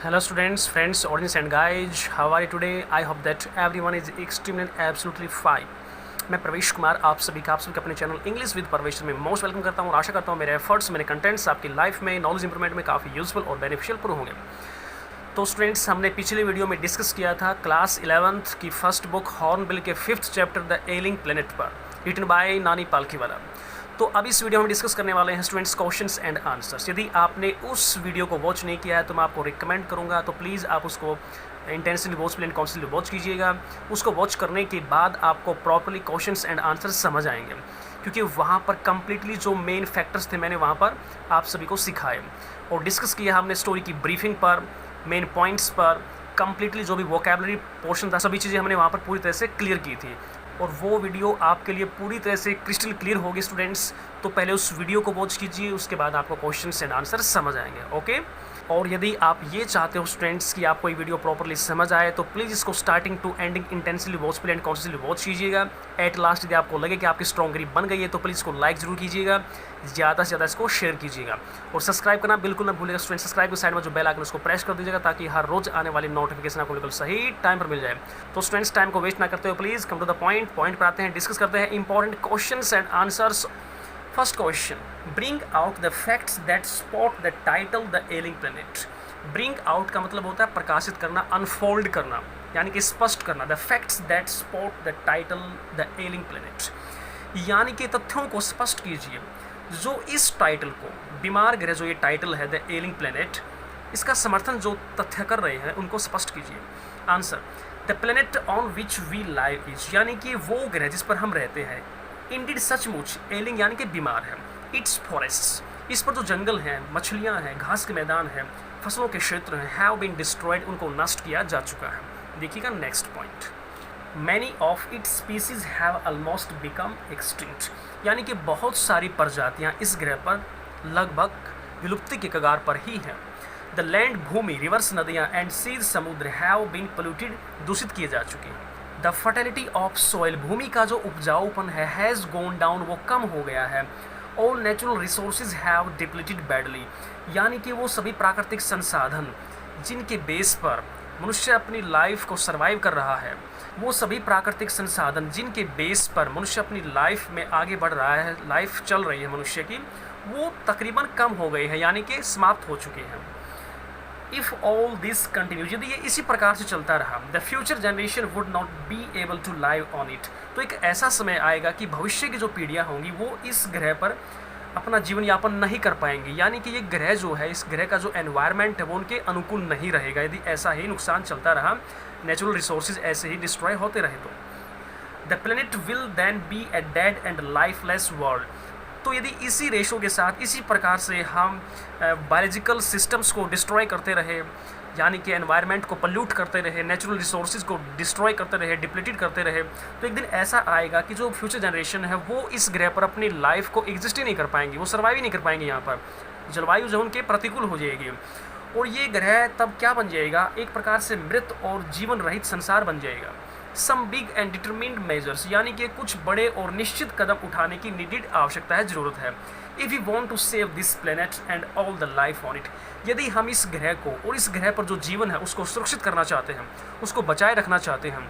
Hello students, friends, audience and guys, how are you today? I hope that everyone is extremely and absolutely fine. मैं प्रवेश कुमार आप सभी के अपने channel English with प्रवेश में मोस्ट वेलकम करता हूँ और आशा करता हूँ मेरे एफर्ट्स मेरे कंटेंट्स आपकी लाइफ में नॉलेज इंप्रूवमेंट में काफ़ी यूजफुल और बेनिफिशियल प्रूव होंगे। तो स्टूडेंट्स, हमने पिछले वीडियो में डिस्कस किया था क्लास 11th की फर्स्ट बुक हॉर्नबिल के 5th chapter the ailing planet पर, रिटन बाय नानी पालकीवाला। तो अब इस वीडियो में डिस्कस करने वाले हैं स्टूडेंट्स क्वेश्चंस एंड आंसर्स। यदि आपने उस वीडियो को वॉच नहीं किया है तो मैं आपको रिकमेंड करूंगा, तो प्लीज़ आप उसको intensively watch and constantly watch कीजिएगा। उसको वॉच करने के बाद आपको प्रॉपर्ली क्वेश्चंस एंड आंसर्स समझ आएंगे, क्योंकि वहाँ पर कंप्लीटली जो मेन फैक्टर्स थे मैंने वहाँ पर आप सभी को सिखाए और डिस्कस किया हमने स्टोरी की ब्रीफिंग पर, मेन पॉइंट्स पर, कंप्लीटली जो भी वोकेबलरी पोर्शन था सभी चीज़ें हमने वहाँ पर पूरी तरह से क्लियर की थी और वो वीडियो आपके लिए पूरी तरह से क्रिस्टल क्लियर होगी स्टूडेंट्स। तो पहले उस वीडियो को वॉच कीजिए, उसके बाद आपको क्वेश्चंस एंड आंसर समझ आएंगे। ओके, और यदि आप ये चाहते हो स्टूडेंट्स कि आपको ये वीडियो प्रॉपर्ली समझ आए तो प्लीज़ इसको starting to ending intensively watch and constantly watch कीजिएगा। एट लास्ट यदि आपको लगे कि आपकी स्ट्रॉन्ग ग्रिप बन गई है तो प्लीज़ इसको लाइक जरूर कीजिएगा, ज़्यादा से ज़्यादा इसको शेयर कीजिएगा और सब्सक्राइब करना बिल्कुल ना भूलिएगा स्टूडेंट। सब्सक्राइब के साइड में जो बेल आइकन उसको प्रेस कर दीजिएगा ताकि हर रोज आने वाली नोटिफिकेशन आपको बिल्कुल सही टाइम पर मिल जाए। तो स्टूडेंट्स, टाइम को वेस्ट ना करते हुए please come to the point पर आते हैं, डिस्कस करते हैं important questions and answers. First question, bring out the facts that support the title the ailing planet. Bring out का मतलब होता है प्रकाशित करना, अनफोल्ड करना, यानी कि स्पष्ट करना। The facts that support the title the ailing planet, यानी कि तथ्यों को स्पष्ट कीजिए जो इस टाइटल को, बीमार ग्रह जो ये टाइटल है द एलिंग प्लेनेट, इसका समर्थन जो तथ्य कर रहे हैं उनको स्पष्ट कीजिए। Answer, the planet on which we live is, यानी कि वो ग्रह जिस पर हम रहते हैं। इंडीड सचमुच, एलिंग यानी कि बीमार है। इट्स फॉरेस्ट, इस पर जो जंगल हैं, मछलियाँ हैं, घास के मैदान हैं, फसलों के क्षेत्र हैं, हैव बीन डिस्ट्रॉयड, उनको नष्ट किया जा चुका है। देखिएगा next point, many of its species have almost become extinct, यानी कि बहुत सारी प्रजातियां इस ग्रह पर लगभग विलुप्ति के कगार पर ही हैं। द लैंड, भूमि, रिवर्स, नदियां एंड सीज, समुद्र, हैव बीन पोल्यूटेड, दूषित किए जा चुके हैं। द फर्टिलिटी ऑफ सॉइल, भूमि का जो उपजाऊपन है, हैज़ गोन डाउन, वो कम हो गया है। All natural resources have depleted badly, यानी कि वो सभी प्राकृतिक संसाधन जिनके बेस पर मनुष्य अपनी लाइफ को सर्वाइव कर रहा है, वो सभी प्राकृतिक संसाधन जिनके बेस पर मनुष्य अपनी लाइफ में आगे बढ़ रहा है, लाइफ चल रही है मनुष्य की, वो तकरीबन कम हो गए हैं, यानी कि समाप्त हो चुके हैं। इफ़ ऑल दिस कंटिन्यूज, यदि ये इसी प्रकार से चलता रहा, the future generation would not be able to live on it, तो एक ऐसा समय आएगा कि भविष्य की जो पीढ़ियाँ होंगी वो इस ग्रह पर अपना जीवन यापन नहीं कर पाएंगे, यानी कि ये ग्रह जो है, इस ग्रह का जो एनवायरनमेंट है वो उनके अनुकूल नहीं रहेगा। यदि ऐसा ही नुकसान चलता रहा, नेचुरल रिसोर्सेज ऐसे ही डिस्ट्रॉय होते रहे तो the planet will then be a dead and lifeless world, तो यदि इसी रेशो के साथ इसी प्रकार से हम बायोलॉजिकल सिस्टम्स को डिस्ट्रॉय करते रहे, यानी कि एनवायरनमेंट को पल्यूट करते रहे, नेचुरल रिसोर्सेज को डिस्ट्रॉय करते रहे, डिप्लीटेड करते रहे, तो एक दिन ऐसा आएगा कि जो फ्यूचर जनरेशन है वो इस ग्रह पर अपनी लाइफ को एग्जिस्ट ही नहीं कर पाएंगी, वो सर्वाइव ही नहीं कर पाएंगे। यहाँ पर जलवायु जो उनके प्रतिकूल हो जाएगी और ये ग्रह तब क्या बन जाएगा, एक प्रकार से मृत और जीवन रहित संसार बन जाएगा। Some big and determined measures, यानी कि कुछ बड़े और निश्चित कदम उठाने की नीडेड आवश्यकता है, ज़रूरत है। If you want to save this planet and all the life on it, यदि हम इस ग्रह को और इस ग्रह पर जो जीवन है उसको सुरक्षित करना चाहते हैं, उसको बचाए रखना चाहते हैं,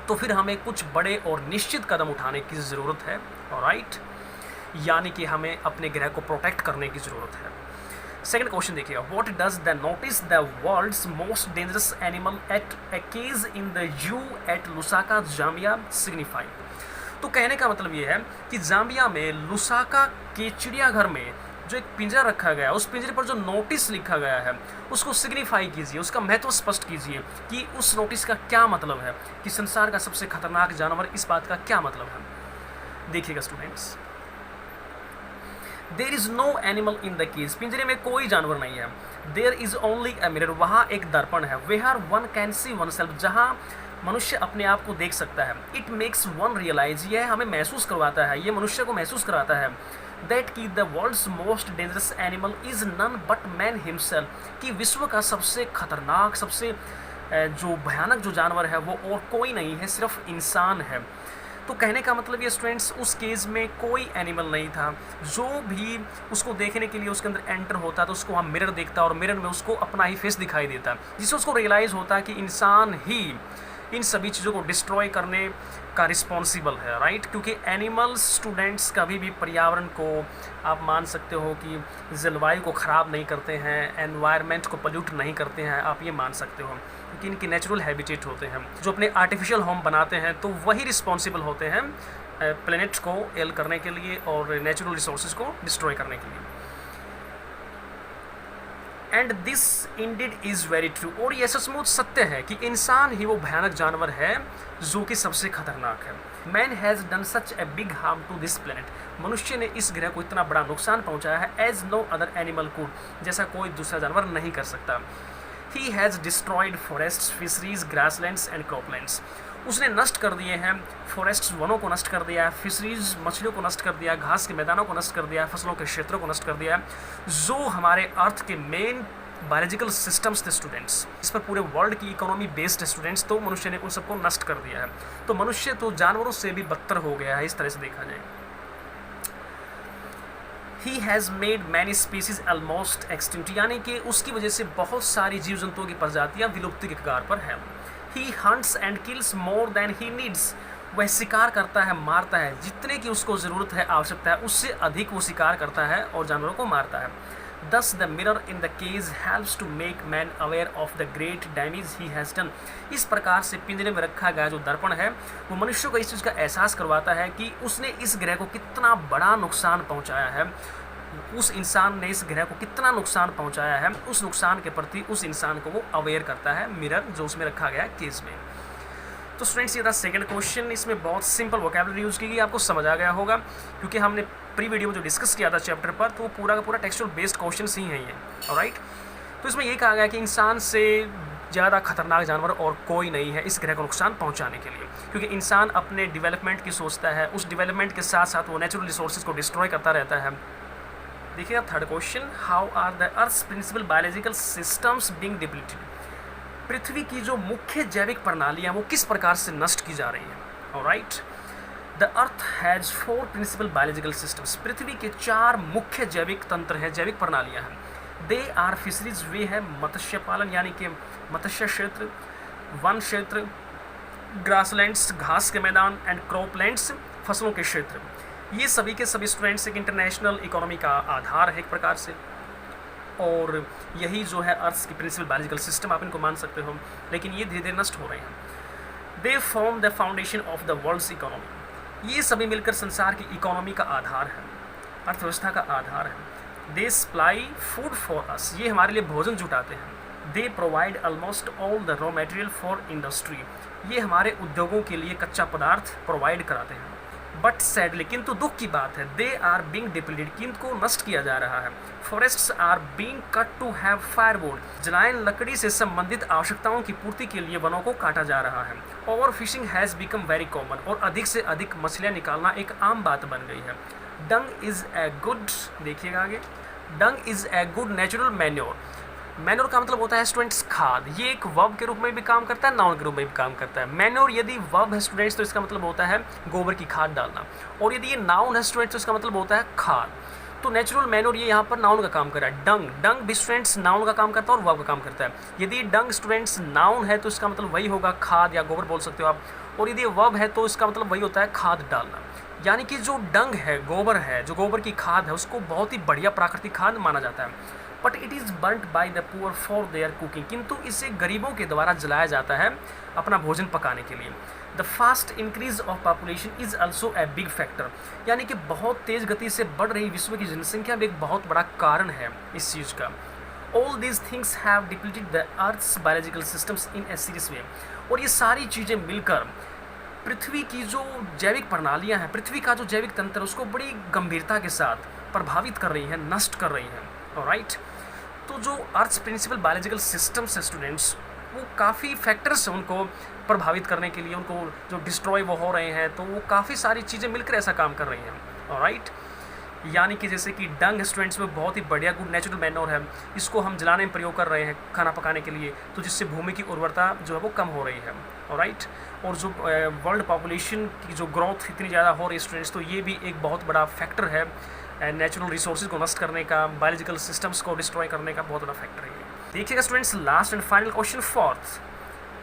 तो फिर हमें कुछ बड़े और निश्चित कदम उठाने की ज़रूरत है। ऑलराइट, यानी कि हमें अपने ग्रह को प्रोटेक्ट करने की ज़रूरत है। सेकंड क्वेश्चन देखिएगा, what does the notice the world's most dangerous animal at a cage in the zoo at Lusaka Zambia signify, तो कहने का मतलब ये है कि जाम्बिया में लुसाका के चिड़ियाघर में जो एक पिंजरा रखा गया है, उस पिंजरे पर जो नोटिस लिखा गया है उसको सिग्निफाई कीजिए, उसका महत्व स्पष्ट कीजिए कि उस नोटिस का क्या मतलब है, कि संसार का सबसे खतरनाक जानवर, इस बात का क्या मतलब है। देखिएगा students, there is no animal in the cage, पिंजरे में कोई जानवर नहीं है। There is only a mirror, वहाँ एक दर्पण है। Where one can see oneself, जहाँ मनुष्य अपने आप को देख सकता है। इट मेक्स वन रियलाइज, यह हमें महसूस करवाता है, ये मनुष्य को महसूस कराता है दैट कि the world's most dangerous animal is none but man himself, कि विश्व का सबसे खतरनाक, सबसे जो भयानक जो जानवर है वो और कोई नहीं है, सिर्फ इंसान है। तो कहने का मतलब ये स्टूडेंट्स, उस केस में कोई एनिमल नहीं था। जो भी उसको देखने के लिए उसके अंदर एंटर होता तो उसको वहाँ मिरर देखता और मिरर में उसको अपना ही फेस दिखाई देता, जिससे उसको रियलाइज़ होता कि इंसान ही इन सभी चीज़ों को डिस्ट्रॉय करने का रिस्पॉन्सिबल है, राइट। क्योंकि एनिमल्स स्टूडेंट्स कभी भी पर्यावरण को आप मान सकते हो कि जलवायु को ख़राब नहीं करते हैं, एनवायरनमेंट को पोल्यूट नहीं करते हैं, आप ये मान सकते हो, क्योंकि इनके नेचुरल हैबिटेट होते हैं। जो अपने आर्टिफिशियल होम बनाते हैं तो वही रिस्पॉन्सिबल होते हैं प्लेनेट को एल करने के लिए और नेचुरल रिसोर्सेज को डिस्ट्रॉय करने के लिए। And this indeed is very true, और ये सचमुच सत्य है कि इंसान ही वो भयानक जानवर है जो कि सबसे खतरनाक है। Man has done such a big harm to this planet, मनुष्य ने इस ग्रह को इतना बड़ा नुकसान पहुंचाया है as no other animal could, जैसा कोई दूसरा जानवर नहीं कर सकता। He has destroyed forests, fisheries, grasslands and croplands, उसने नष्ट कर दिए हैं फॉरेस्ट्स, वनों को नष्ट कर दिया है, फिशरीज, मछलियों को नष्ट कर दिया, घास के मैदानों को नष्ट कर दिया, फसलों के क्षेत्रों को नष्ट कर दिया, जो हमारे अर्थ के मेन बायोलॉजिकल सिस्टम्स थे स्टूडेंट्स, इस पर पूरे वर्ल्ड की इकोनॉमी बेस्ड स्टूडेंट्स, तो मनुष्य ने उन सबको नष्ट कर दिया है। तो मनुष्य तो जानवरों से भी बदतर हो गया है इस तरह से देखा जाए। He has made many species almost extinct, यानी कि उसकी वजह से बहुत सारी जीव जंतुओं की प्रजातियाँ विलुप्ति के कगार पर हैं। He hunts and kills more than he needs, वह शिकार करता है, मारता है, जितने की उसको ज़रूरत है, आवश्यकता है, उससे अधिक वो शिकार करता है और जानवरों को मारता है। Thus the mirror in the cage helps to make man aware of the great damage he has done, इस प्रकार से पिंजरे में रखा गया जो दर्पण है वो मनुष्य को इस चीज़ का एहसास करवाता है कि उसने इस ग्रह को कितना बड़ा नुकसान पहुंचाया है, उस इंसान ने इस ग्रह को कितना नुकसान पहुंचाया है, उस नुकसान के प्रति उस इंसान को वो अवेयर करता है, मिरर जो उसमें रखा गया है केज में। तो स्टूडेंट्स ये था सेकंड क्वेश्चन, इसमें बहुत सिंपल वोकैबुलरी यूज़ की गई, आपको समझ आ गया होगा, क्योंकि हमने प्री वीडियो में जो डिस्कस किया था चैप्टर पर, तो वो पूरा का पूरा टेक्सचुअल बेस्ड क्वेश्चंस ही हैं ये, ऑलराइट। तो इसमें ये कहा गया कि इंसान से ज़्यादा खतरनाक जानवर और कोई नहीं है इस ग्रह को नुकसान पहुंचाने के लिए, क्योंकि इंसान अपने डेवलपमेंट की सोचता है, उस डेवलपमेंट के साथ साथ वो नेचुरल रिसोर्सेज को डिस्ट्रॉय करता रहता है। देखिएगा third question, how are the earth principal biological systems being depleted, पृथ्वी की जो मुख्य जैविक प्रणालियाँ वो किस प्रकार से नष्ट की जा रही हैं, alright. The earth has 4 principal biological systems, पृथ्वी के 4 मुख्य जैविक तंत्र हैं, जैविक प्रणालियाँ हैं। दे आर फिशरीज, वे है मत्स्य पालन यानी कि मत्स्य क्षेत्र, वन क्षेत्र, ग्रासलैंड्स घास के मैदान, एंड क्रॉपलैंड्स फसलों के क्षेत्र। ये सभी के सभी स्टूडेंट्स एक इंटरनेशनल इकोनॉमी का आधार है एक प्रकार से, और यही जो है अर्थ की प्रिंसिपल बायोलॉजिकल सिस्टम आप इनको मान सकते हो, लेकिन ये धीरे धीरे नष्ट हो रहे हैं। They form the foundation of the world's economy, ये सभी मिलकर संसार की इकोनॉमी का आधार है, अर्थव्यवस्था का आधार है। दे सप्लाई फूड फॉर अस, ये हमारे लिए भोजन जुटाते हैं। They provide almost all the raw material for industry, ये हमारे उद्योगों के लिए कच्चा पदार्थ प्रोवाइड कराते हैं। बट सैडली, किंतु दुख की बात है, दे आर बीइंग डिप्लीटेड, किनको नष्ट किया जा रहा है। Forests are being cut to have firewood, जलायन लकड़ी से संबंधित आवश्यकताओं की पूर्ति के लिए वनों को काटा जा रहा है। Over fishing has become very common, और अधिक से अधिक मछलियाँ निकालना एक आम बात बन गई है। डंग इज़ ए गुड, देखिएगा आगे, dung is a good natural manure, manure का मतलब होता है स्टूडेंट्स खाद, ये एक वर्ब के रूप में भी काम करता है, नाउन के रूप में भी काम करता है। मैन्योर यदि वर्ब है स्टूडेंट्स तो इसका मतलब होता है गोबर की खाद डालना, और यदि ये नाउन है स्टूडेंट्स तो इसका मतलब होता है खाद। तो नेचुरल मैन्योर ये यहाँ पर नाउन का काम कर रहा है। डंग, डंग भी स्टूडेंट्स नाउन का काम करता है और वर्ब का काम करता है। यदि डंग स्टूडेंट्स नाउन है तो इसका मतलब वही होगा खाद या गोबर बोल सकते हो आप, और यदि वर्ब है तो इसका मतलब वही होता है खाद डालना। यानी कि जो डंग है, गोबर है, जो गोबर की खाद है, उसको बहुत ही बढ़िया प्राकृतिक खाद माना जाता है। But it is burnt by the poor for their cooking, किंतु इसे गरीबों के द्वारा जलाया जाता है अपना भोजन पकाने के लिए। The fast increase of population is also a big factor, यानी कि बहुत तेज़ गति से बढ़ रही विश्व की जनसंख्या भी एक बहुत बड़ा कारण है इस चीज़ का। All these things have depleted the earth's biological systems in a serious way, और ये सारी चीज़ें मिलकर पृथ्वी की जो जैविक प्रणालियाँ हैं, पृथ्वी का जो जैविक तंत्र उसको बड़ी गंभीरता के साथ प्रभावित कर रही हैं, नष्ट कर रही हैं, ऑलराइट। तो जो अर्थ प्रिंसिपल बायोलॉजिकल सिस्टम्स है स्टूडेंट्स, वो काफ़ी फैक्टर्स हैं उनको प्रभावित करने के लिए, उनको जो डिस्ट्रॉय वो हो रहे हैं, तो वो काफ़ी सारी चीज़ें मिलकर ऐसा काम कर रही हैं, ऑलराइट। यानी कि जैसे कि डंग स्टूडेंट्स में बहुत ही बढ़िया गुड नेचुरल मैन्योर है, इसको हम जलाने में प्रयोग कर रहे हैं खाना पकाने के लिए, तो जिससे भूमि की उर्वरता जो है वो कम हो रही है। ऑलराइट, और जो वर्ल्ड पॉपुलेशन की जो ग्रोथ इतनी ज़्यादा हो रही है स्टूडेंट्स, तो ये भी एक बहुत बड़ा फैक्टर है नेचुरल रिसोर्सेज को नष्ट करने का, बायोलॉजिकल सिस्टम्स को डिस्ट्रॉय करने का बहुत बड़ा फैक्टर है ये। देखिएगा students, last and final question fourth,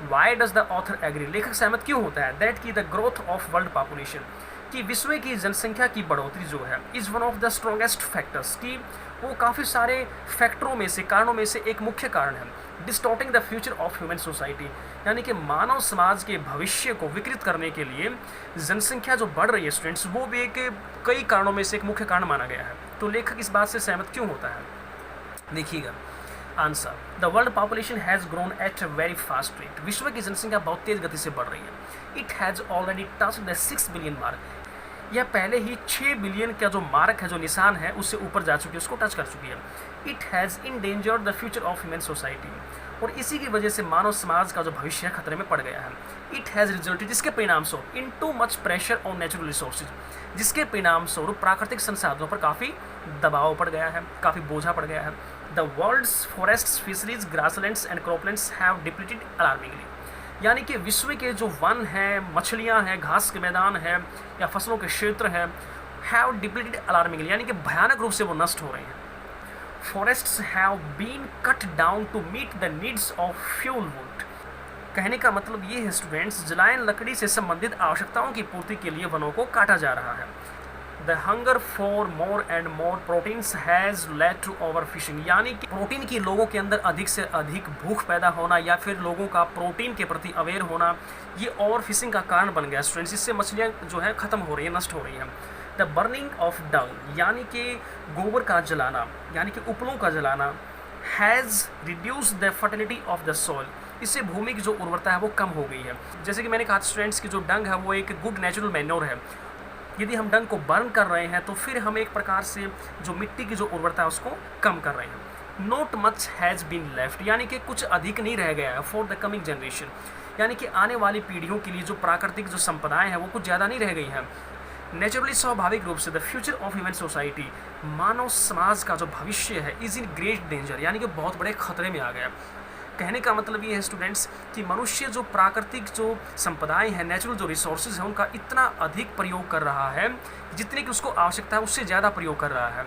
why does the author agree, लेखक सहमत क्यों होता है दैट की the growth of world population, कि विश्व की जनसंख्या की बढ़ोतरी जो है is one of the strongest factors, कि वो काफ़ी सारे फैक्टरों में से, कारणों में से एक मुख्य कारण है, distorting the future of human society, यानी कि मानव समाज के भविष्य को विकृत करने के लिए जनसंख्या जो बढ़ रही है स्टूडेंट्स, वो भी एक कई कारणों में से एक मुख्य कारण माना गया है। तो लेखक इस बात से सहमत क्यों होता है? देखिएगा answer, the world population has grown at a very fast rate, विश्व की जनसंख्या बहुत तेज़ गति से बढ़ रही है। It has already touched the 6 billion mark, यह पहले ही 6 बिलियन का जो मार्क है, जो निशान है, उससे ऊपर जा चुकी है, उसको टच कर चुकी है। It has endangered the future of human society, और इसी की वजह से मानव समाज का जो भविष्य है खतरे में पड़ गया है। इट हैज़ रिजल्टेड, जिसके परिणाम स्वरूप, in too much pressure on natural resources, जिसके परिणाम स्वरूप प्राकृतिक संसाधनों पर काफ़ी दबाव पड़ गया है, काफ़ी बोझा पड़ गया है। The world's forests, fisheries, grasslands and croplands have depleted alarmingly, यानी कि विश्व के जो वन हैं, मछलियाँ हैं, घास के मैदान हैं या फसलों के क्षेत्र हैं, हैव डिप्लीटेड अलार्मिंगली, यानी कि भयानक रूप से वो नष्ट हो रहे हैं। Forests have been cut down to meet the needs of fuel wood, कहने का मतलब ये है स्टूडेंट्स, जलायन लकड़ी से संबंधित आवश्यकताओं की पूर्ति के लिए वनों को काटा जा रहा है। The hunger for more and more proteins has led to over fishing, यानी कि प्रोटीन की लोगों के अंदर अधिक से अधिक भूख पैदा होना या फिर लोगों का प्रोटीन के प्रति अवेयर होना, ये ओवर फिशिंग का कारण बन गया स्टूडेंट्स, इससे मछलियाँ जो है ख़त्म हो रही है, नष्ट हो रही हैं। द बर्निंग ऑफ डंग, यानी कि गोबर का जलाना, यानी कि उपलों का जलाना, has reduce the fertility of the soil, इससे भूमि की जो उर्वरता है वो कम हो गई है। जैसे कि मैंने कहा स्टूडेंट्स की जो डंग है वो एक गुड नेचुरल मैन्योर है, यदि हम डंग को बर्न कर रहे हैं तो फिर हम एक प्रकार से जो मिट्टी की जो उर्वरता है उसको कम कर रहे हैं। Not much has been left, यानी कि कुछ अधिक नहीं रह गया है फॉर द कमिंग जनरेशन, यानी कि आने वाली पीढ़ियों के लिए जो प्राकृतिक जो संपदाएं हैं वो कुछ ज़्यादा नहीं रह गई हैं। नेचुरली, स्वाभाविक रूप से, the future of human society, मानव समाज का जो भविष्य है, इज़ इन ग्रेट डेंजर, यानी कि बहुत बड़े खतरे में आ गया। कहने का मतलब ये है स्टूडेंट्स कि मनुष्य जो प्राकृतिक जो संपदाएं हैं, नेचुरल जो रिसोर्सेज हैं, उनका इतना अधिक प्रयोग कर रहा है, जितनी कि उसको आवश्यकता है उससे ज़्यादा प्रयोग कर रहा है।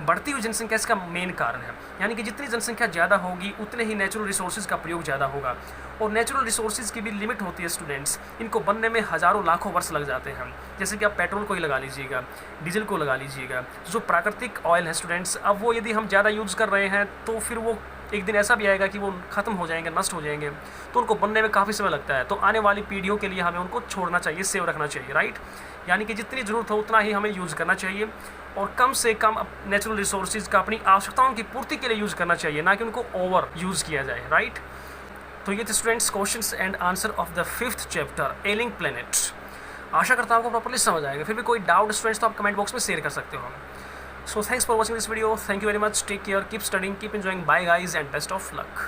बढ़ती हुई जनसंख्या इसका मेन कारण है, यानी कि जितनी जनसंख्या ज़्यादा होगी उतने ही नेचुरल रिसोर्सेज का प्रयोग ज़्यादा होगा, और नेचुरल रिसोर्सेज की भी लिमिट होती है स्टूडेंट्स, इनको बनने में हज़ारों लाखों वर्ष लग जाते हैं। जैसे कि आप पेट्रोल को ही लगा लीजिएगा, डीजल को लगा लीजिएगा, जो प्राकृतिक ऑयल है स्टूडेंट्स, अब वो यदि हम ज़्यादा यूज़ कर रहे हैं तो फिर वो एक दिन ऐसा भी आएगा कि वो ख़त्म हो जाएंगे, नष्ट हो जाएंगे, तो उनको बनने में काफ़ी समय लगता है। तो आने वाली पीढ़ियों के लिए हमें उनको छोड़ना चाहिए, सेव रखना चाहिए, राइट, यानी कि जितनी ज़रूरत हो उतना ही हमें यूज़ करना चाहिए, और कम से कम नेचुरल रिसोर्सेज का अपनी आवश्यकताओं की पूर्ति के लिए यूज़ करना चाहिए, ना कि उनको ओवर यूज़ किया जाए, राइट। तो ये थे students questions and answer of the 5th chapter ailing planet. आशा करता हूँ आपको प्रॉपर्ली समझ आएगा। फिर भी कोई डाउट स्टूडेंट्स तो आप कमेंट बॉक्स में शेयर कर सकते हो। So thanks for watching this video. Thank you very much. Take care. Keep studying. Keep enjoying. Bye guys and best of luck.